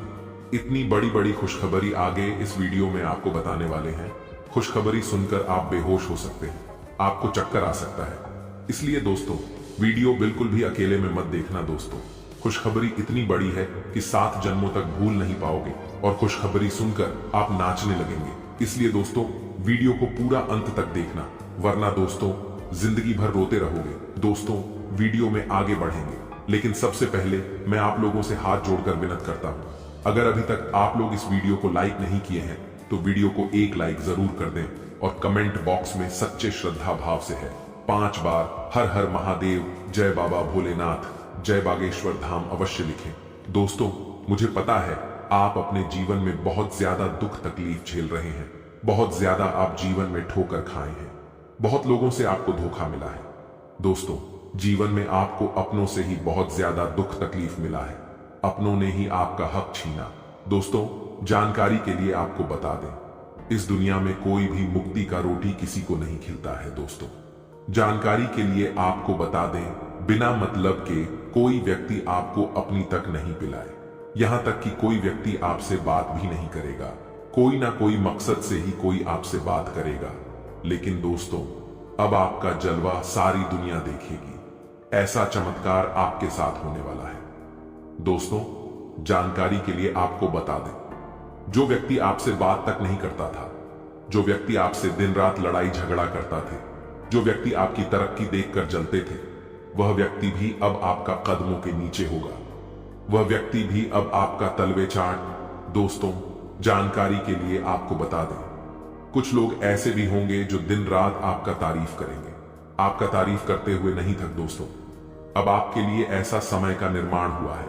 इतनी बड़ी बड़ी खुशखबरी आगे इस वीडियो में आपको बताने वाले हैं। खुशखबरी सुनकर आप बेहोश हो सकते हैं, आपको चक्कर आ सकता है। इसलिए दोस्तों वीडियो बिल्कुल भी अकेले में मत देखना दोस्तों। खुशखबरी इतनी बड़ी है कि 7 जन्मों तक भूल नहीं पाओगे और खुशखबरी सुनकर आप नाचने लगेंगे। इसलिए दोस्तों वीडियो को पूरा अंत तक देखना, वरना दोस्तों जिंदगी भर रोते रहोगे। दोस्तों वीडियो में आगे बढ़ेंगे, लेकिन सबसे पहले मैं आप लोगों से हाथ जोड़कर विनती करता हूं, अगर अभी तक आप लोग इस वीडियो को लाइक नहीं किए हैं तो वीडियो को एक लाइक जरूर कर दें और कमेंट बॉक्स में सच्चे श्रद्धा भाव से है 5 बार हर हर महादेव, जय बाबा भोलेनाथ, जय बागेश्वर धाम अवश्य लिखें। दोस्तों मुझे पता है आप अपने जीवन में बहुत ज्यादा दुख तकलीफ झेल रहे हैं, बहुत ज्यादा आप जीवन में ठोकर खाए हैं, बहुत लोगों से आपको धोखा मिला है। दोस्तों जीवन में आपको अपनों से ही बहुत ज्यादा दुख तकलीफ मिला है, अपनों ने ही आपका हक छीना। दोस्तों जानकारी के लिए आपको बता दें, इस दुनिया में कोई भी मुक्ति का रोटी किसी को नहीं खिलता है। दोस्तों जानकारी के लिए आपको बता दें, बिना मतलब के कोई व्यक्ति आपको अपनी तक नहीं पिलाए, यहां तक कि कोई व्यक्ति आपसे बात भी नहीं करेगा। कोई ना कोई मकसद से ही कोई आपसे बात करेगा, लेकिन दोस्तों अब आपका जलवा सारी दुनिया देखेगी। ऐसा चमत्कार आपके साथ होने वाला है। दोस्तों जानकारी के लिए आपको बता दें, जो व्यक्ति आपसे बात तक नहीं करता था, जो व्यक्ति आपसे दिन रात लड़ाई झगड़ा करता थे, जो व्यक्ति आपकी तरक्की देखकर जलते थे, वह व्यक्ति भी अब आपका कदमों के नीचे होगा, वह व्यक्ति भी अब आपका तलवे चाट। दोस्तों जानकारी के लिए आपको बता दें, कुछ लोग ऐसे भी होंगे जो दिन रात आपका तारीफ करेंगे, आपका तारीफ करते हुए नहीं थक। दोस्तों अब आपके लिए ऐसा समय का निर्माण हुआ है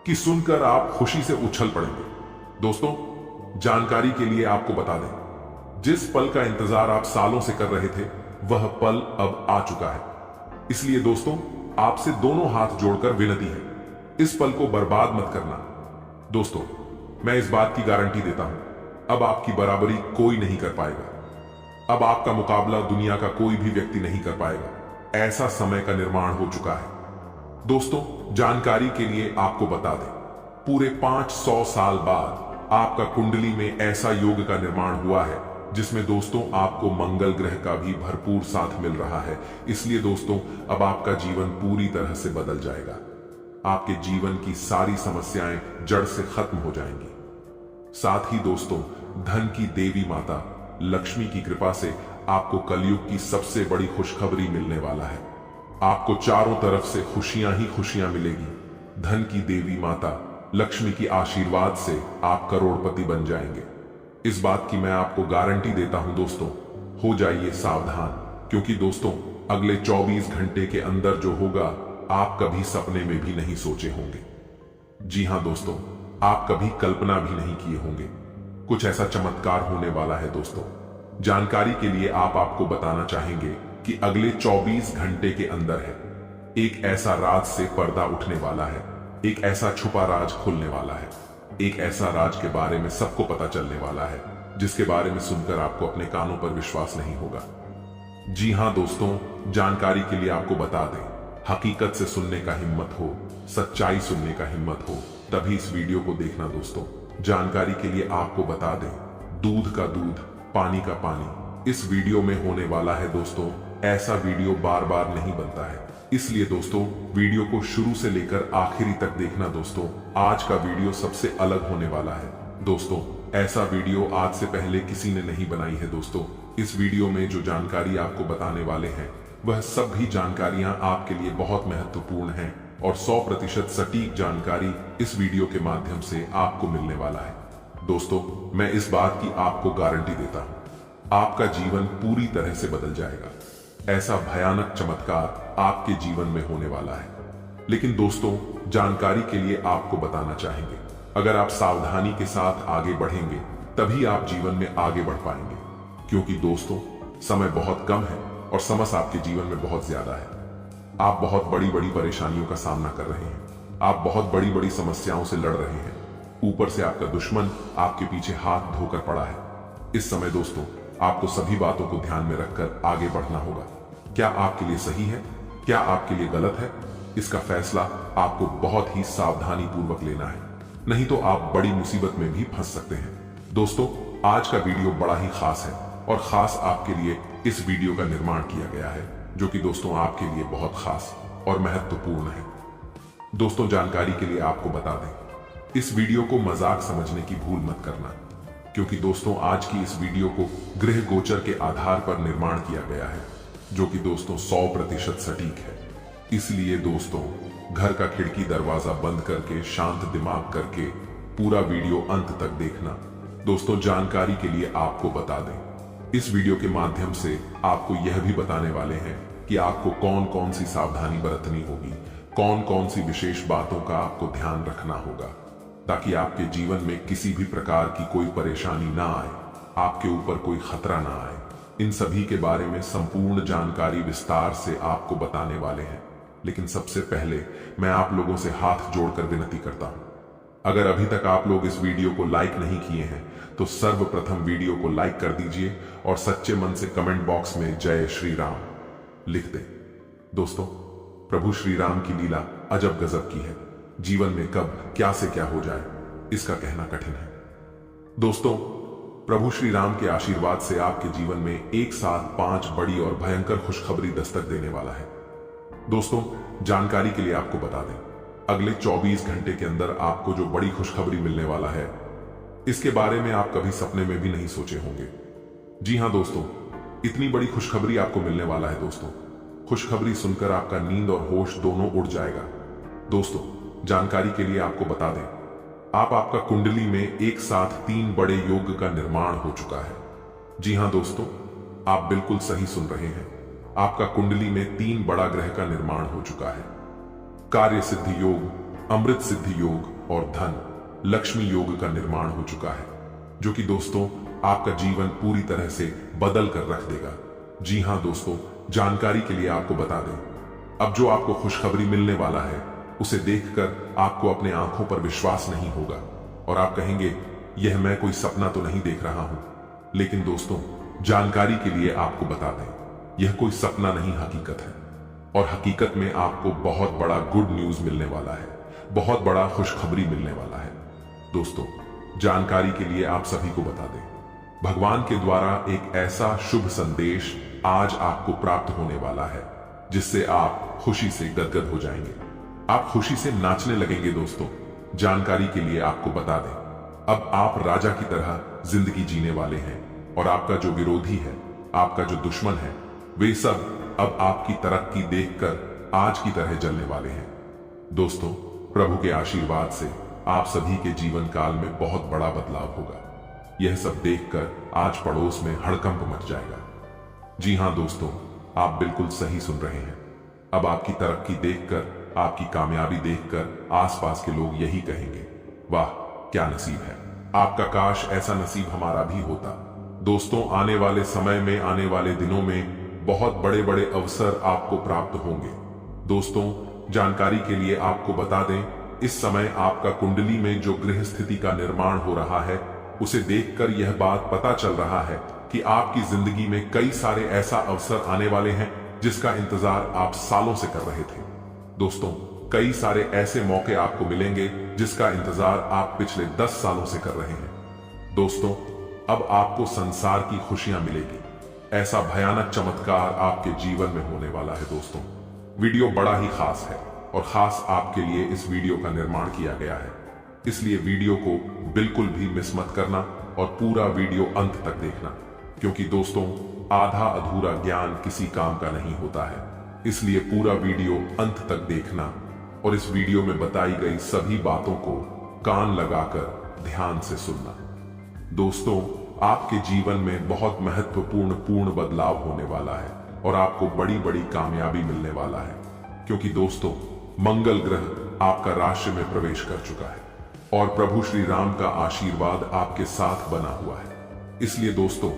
कि सुनकर आप खुशी से उछल पड़ेंगे। दोस्तों जानकारी के लिए आपको बता दें, जिस पल का इंतजार आप सालों से कर रहे थे वह पल अब आ चुका है। इसलिए दोस्तों आपसे दोनों हाथ जोड़कर विनती है, इस पल को बर्बाद मत करना। दोस्तों मैं इस बात की गारंटी देता हूं, अब आपकी बराबरी कोई नहीं कर पाएगा, अब आपका मुकाबला दुनिया का कोई भी व्यक्ति नहीं कर पाएगा। ऐसा समय का निर्माण हो चुका है। दोस्तों जानकारी के लिए आपको बता दें, पूरे 500 साल बाद आपका कुंडली में ऐसा योग का निर्माण हुआ है जिसमें दोस्तों आपको मंगल ग्रह का भी भरपूर साथ मिल रहा है। इसलिए दोस्तों अब आपका जीवन पूरी तरह से बदल जाएगा, आपके जीवन की सारी समस्याएं जड़ से खत्म हो जाएंगी। साथ ही दोस्तों धन की देवी माता लक्ष्मी की कृपा से आपको कलयुग की सबसे बड़ी खुशखबरी मिलने वाला है। आपको चारों तरफ से खुशियां ही खुशियां मिलेगी। धन की देवी माता लक्ष्मी की आशीर्वाद से आप करोड़पति बन जाएंगे। इस बात की मैं आपको गारंटी देता हूं। दोस्तों हो जाइए सावधान, क्योंकि दोस्तों अगले 24 घंटे के अंदर जो होगा आप कभी सपने में भी नहीं सोचे होंगे। जी हां दोस्तों, आप कभी कल्पना भी नहीं किए होंगे। कुछ ऐसा चमत्कार होने वाला है। दोस्तों जानकारी के लिए आपको बताना चाहेंगे कि अगले 24 घंटे के अंदर है एक ऐसा राज से पर्दा उठने वाला है, एक ऐसा छुपा राज खुलने वाला है, एक ऐसा राज के बारे में सबको पता चलने वाला है जिसके बारे में सुनकर आपको अपने कानों पर विश्वास नहीं होगा। जी हां दोस्तों, जानकारी के लिए आपको बता दें, हकीकत से सुनने का हिम्मत हो, सच्चाई सुनने का हिम्मत हो, तभी इस वीडियो को देखना। दोस्तों जानकारी के लिए आपको बता दें, दूध का दूध, पानी का पानी इस वीडियो में होने वाला है। दोस्तों ऐसा वीडियो बार बार नहीं बनता है, इसलिए दोस्तों वीडियो को शुरू से लेकर आखिरी तक देखना। दोस्तों आज का वीडियो सबसे अलग होने वाला है। दोस्तों ऐसा वीडियो आज से पहले किसी ने नहीं बनाई है। दोस्तों इस वीडियो में जो जानकारी आपको बताने वाले हैं वह सब भी जानकारियां आपके लिए बहुत महत्वपूर्ण हैं और 100% सटीक जानकारी इस वीडियो के माध्यम से आपको मिलने वाला है। दोस्तों मैं इस बात की आपको गारंटी देता हूं, आपका जीवन पूरी तरह से बदल जाएगा। ऐसा भयानक चमत्कार आपके जीवन में होने वाला है। लेकिन दोस्तों जानकारी के लिए आपको बताना चाहेंगे, अगर आप सावधानी के साथ आगे बढ़ेंगे तभी आप जीवन में आगे बढ़ पाएंगे, क्योंकि दोस्तों समय बहुत कम है और समस्या आपके जीवन में बहुत ज्यादा है। आप बहुत बड़ी बड़ी परेशानियों का सामना कर रहे हैं, आप बहुत बड़ी बड़ी समस्याओं से लड़ रहे हैं, ऊपर से आपका दुश्मन आपके पीछे हाथ धोकर पड़ा है। इस समय दोस्तों आपको सभी बातों को ध्यान में रखकर आगे बढ़ना होगा। क्या आपके लिए सही है, क्या आपके लिए गलत है, इसका फैसला आपको बहुत ही सावधानी पूर्वक लेना है, नहीं तो आप बड़ी मुसीबत में भी फंस सकते हैं। दोस्तों, आज का वीडियो बड़ा ही खास है और खास आपके लिए इस वीडियो का निर्माण किया गया है, जो कि दोस्तों आपके लिए बहुत खास और महत्वपूर्ण है। दोस्तों, जानकारी के लिए आपको बता दें, इस वीडियो को मजाक समझने की भूल मत करना, क्योंकि दोस्तों आज की इस वीडियो को गृह गोचर के आधार पर निर्माण किया गया है, जो कि दोस्तों 100% सटीक है। इसलिए दोस्तों, घर का खिड़की दरवाजा बंद करके शांत दिमाग करके पूरा वीडियो अंत तक देखना। दोस्तों, जानकारी के लिए आपको बता दें, इस वीडियो के माध्यम से आपको यह भी बताने वाले हैं कि आपको कौन कौन सी सावधानी बरतनी होगी, कौन कौन सी विशेष बातों का आपको ध्यान रखना होगा, ताकि आपके जीवन में किसी भी प्रकार की कोई परेशानी ना आए, आपके ऊपर कोई खतरा ना आए। इन सभी के बारे में संपूर्ण जानकारी विस्तार से आपको बताने वाले हैं। लेकिन सबसे पहले मैं आप लोगों से हाथ जोड़कर विनती करता हूं, अगर अभी तक आप लोग इस वीडियो को लाइक नहीं किए हैं तो सर्वप्रथम वीडियो को लाइक कर दीजिए और सच्चे मन से कमेंट बॉक्स में जय श्री राम लिख दें। दोस्तों, प्रभु श्री राम की लीला अजब गजब की है। जीवन में कब क्या से क्या हो जाए इसका कहना कठिन है। दोस्तों, प्रभु श्री राम के आशीर्वाद से आपके जीवन में एक साथ 5 बड़ी और भयंकर खुशखबरी दस्तक देने वाला है। दोस्तों, जानकारी के लिए आपको बता दें, अगले 24 घंटे के अंदर आपको जो बड़ी खुशखबरी मिलने वाला है, इसके बारे में आप कभी सपने में भी नहीं सोचे होंगे। जी हां दोस्तों, इतनी बड़ी खुशखबरी आपको मिलने वाला है। दोस्तों, खुशखबरी सुनकर आपका नींद और होश दोनों उड़ जाएगा। दोस्तों, जानकारी के लिए आपको बता दें, आपका कुंडली में एक साथ 3 बड़े योग का निर्माण हो चुका है। जी हां दोस्तों, आप बिल्कुल सही सुन रहे हैं, आपका कुंडली में 3 बड़ा ग्रह का निर्माण हो चुका है। कार्य सिद्धि योग, अमृत सिद्धि योग और धन लक्ष्मी योग का निर्माण हो चुका है, जो कि दोस्तों आपका जीवन पूरी तरह से बदल कर रख देगा। जी हां दोस्तों, जानकारी के लिए आपको बता दें, अब जो आपको खुशखबरी मिलने वाला है उसे देखकर आपको अपने आंखों पर विश्वास नहीं होगा और आप कहेंगे यह मैं कोई सपना तो नहीं देख रहा हूं। लेकिन दोस्तों, जानकारी के लिए आपको बता दें, यह कोई सपना नहीं हकीकत है और हकीकत में आपको बहुत बड़ा गुड न्यूज मिलने वाला है, बहुत बड़ा खुशखबरी मिलने वाला है। दोस्तों, जानकारी के लिए आप सभी को बता दें, भगवान के द्वारा एक ऐसा शुभ संदेश आज आपको प्राप्त होने वाला है जिससे आप खुशी से गदगद हो जाएंगे, आप खुशी से नाचने लगेंगे। दोस्तों, जानकारी के लिए आपको बता दें, अब आप राजा की तरह जिंदगी जीने वाले हैं और आपका जो विरोधी है, आपका जो दुश्मन है, वे सब अब आपकी तरक्की देखकर आज की तरह जलने वाले हैं। दोस्तों, प्रभु के आशीर्वाद से आप सभी के जीवन काल में बहुत बड़ा बदलाव होगा। यह सब देखकर आज पड़ोस में हड़कंप मच जाएगा। जी हां दोस्तों, आप बिल्कुल सही सुन रहे हैं। अब आपकी तरक्की देखकर, आपकी कामयाबी देखकर आसपास के लोग यही कहेंगे, वाह क्या नसीब है, आपका काश ऐसा नसीब हमारा भी होता। दोस्तों, आने वाले समय में, आने वाले दिनों में बहुत बड़े बड़े अवसर आपको प्राप्त होंगे। दोस्तों, जानकारी के लिए आपको बता दें, इस समय आपका कुंडली में जो गृह स्थिति का निर्माण हो रहा है, उसे देखकर यह बात पता चल रहा है कि आपकी जिंदगी में कई सारे ऐसा अवसर आने वाले हैं जिसका इंतजार आप सालों से कर रहे थे। दोस्तों, कई सारे ऐसे मौके आपको मिलेंगे जिसका इंतजार आप पिछले 10 सालों से कर रहे हैं। दोस्तों, अब आपको संसार की खुशियां मिलेगी, ऐसा भयानक चमत्कार आपके जीवन में होने वाला है। दोस्तों, वीडियो बड़ा ही खास है और खास आपके लिए इस वीडियो का निर्माण किया गया है, इसलिए वीडियो को बिल्कुल भी मिस मत करना और पूरा वीडियो अंत तक देखना, क्योंकि दोस्तों आधा अधूरा ज्ञान किसी काम का नहीं होता है। इसलिए पूरा वीडियो अंत तक देखना और इस वीडियो में बताई गई सभी बातों को कान लगाकर ध्यान से सुनना। दोस्तों, आपके जीवन में बहुत महत्वपूर्ण बदलाव होने वाला है और आपको बड़ी बड़ी कामयाबी मिलने वाला है, क्योंकि दोस्तों मंगल ग्रह आपका राशि में प्रवेश कर चुका है और प्रभु श्री राम का आशीर्वाद आपके साथ बना हुआ है। इसलिए दोस्तों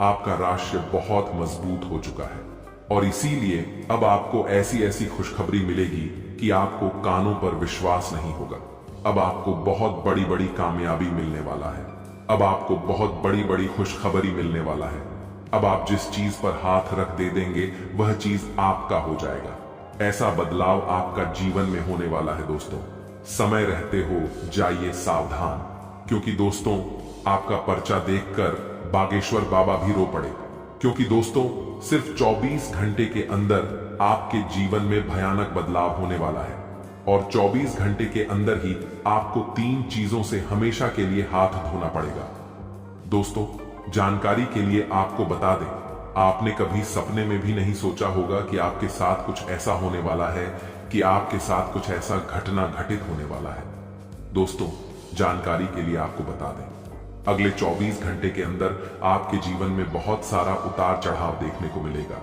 आपका राशि बहुत मजबूत हो चुका है और इसीलिए अब आपको ऐसी ऐसी खुशखबरी मिलेगी कि आपको कानों पर विश्वास नहीं होगा। अब आपको बहुत बड़ी बड़ी कामयाबी मिलने वाला है, अब आपको बहुत बड़ी बड़ी खुशखबरी मिलने वाला है। अब आप जिस चीज पर हाथ रख दे देंगे वह चीज आपका हो जाएगा। ऐसा बदलाव आपका जीवन में होने वाला है दोस्तों। समय रहते हो जाइए सावधान, क्योंकि दोस्तों आपका पर्चा देखकर बागेश्वर बाबा भी रो पड़े। क्योंकि दोस्तों सिर्फ 24 घंटे के अंदर आपके जीवन में भयानक बदलाव होने वाला है, और 24 घंटे के अंदर ही आपको 3 चीजों से हमेशा के लिए हाथ धोना पड़ेगा। दोस्तों जानकारी के लिए आपको बता दें, आपने कभी सपने में भी नहीं सोचा होगा कि आपके साथ कुछ ऐसा होने वाला है, कि आपके साथ कुछ ऐसा घटना घटित होने वाला है। दोस्तों जानकारी के लिए आपको बता दें, अगले 24 घंटे के अंदर आपके जीवन में बहुत सारा उतार चढ़ाव देखने को मिलेगा।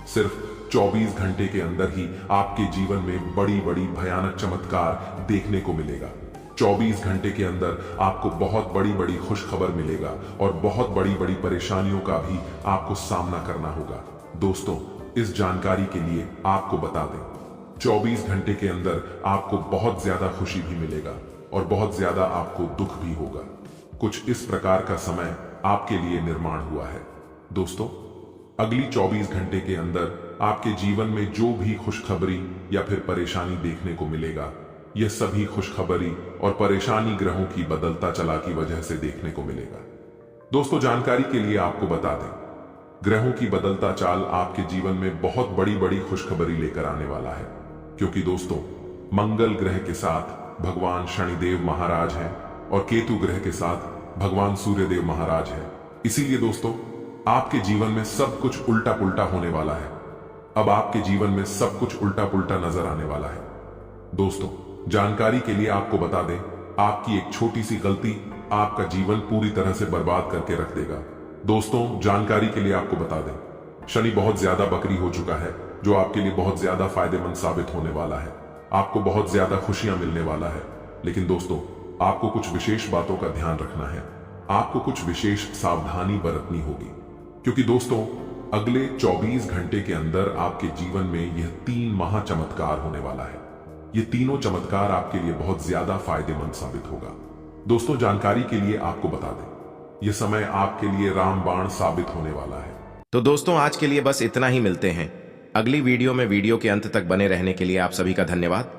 सिर्फ 24 घंटे के अंदर ही आपके जीवन में बड़ी बड़ी भयानक चमत्कार देखने को मिलेगा। 24 घंटे के अंदर आपको बहुत बड़ी बड़ी खुशखबर मिलेगा और बहुत बड़ी बड़ी परेशानियों का भी आपको सामना करना होगा। दोस्तों इस जानकारी के लिए आपको बता दें, 24 घंटे के अंदर आपको बहुत ज्यादा खुशी भी मिलेगा और बहुत ज्यादा आपको दुख भी होगा। कुछ इस प्रकार का समय आपके लिए निर्माण हुआ है। दोस्तों अगली 24 घंटे के अंदर आपके जीवन में जो भी खुशखबरी या फिर परेशानी देखने को मिलेगा, यह सभी खुशखबरी और परेशानी ग्रहों की बदलता चला की वजह से देखने को मिलेगा। दोस्तों जानकारी के लिए आपको बता दें, ग्रहों की बदलता चाल आपके जीवन में बहुत बड़ी बड़ी खुशखबरी लेकर आने वाला है। क्योंकि दोस्तों मंगल ग्रह के साथ भगवान शनिदेव महाराज हैं और केतु ग्रह के साथ भगवान सूर्यदेव महाराज है। इसीलिए दोस्तों आपके जीवन में सब कुछ उल्टा पुल्टा होने वाला है। अब आपके जीवन में सब कुछ उल्टा पुल्टा नजर आने वाला है। दोस्तों जानकारी के लिए आपको बता दें, आपकी एक छोटी सी गलती आपका जीवन पूरी तरह से बर्बाद करके रख देगा। दोस्तों जानकारी के लिए आपको बता दें, शनि बहुत ज्यादा बकरी हो चुका है, जो आपके लिए बहुत ज्यादा फायदेमंद साबित होने वाला है। आपको बहुत ज्यादा खुशियां मिलने वाला है। लेकिन दोस्तों आपको कुछ विशेष बातों का ध्यान रखना है, आपको कुछ विशेष सावधानी बरतनी होगी। क्योंकि दोस्तों अगले 24 घंटे के अंदर आपके जीवन में यह 3 महा चमत्कार होने वाला है। ये तीनों चमत्कार आपके लिए बहुत ज्यादा फायदेमंद साबित होगा। दोस्तों जानकारी के लिए आपको बता दें, यह समय आपके लिए रामबाण साबित होने वाला है। तो दोस्तों आज के लिए बस इतना ही। मिलते हैं अगली वीडियो में। वीडियो के अंत तक बने रहने के लिए आप सभी का धन्यवाद।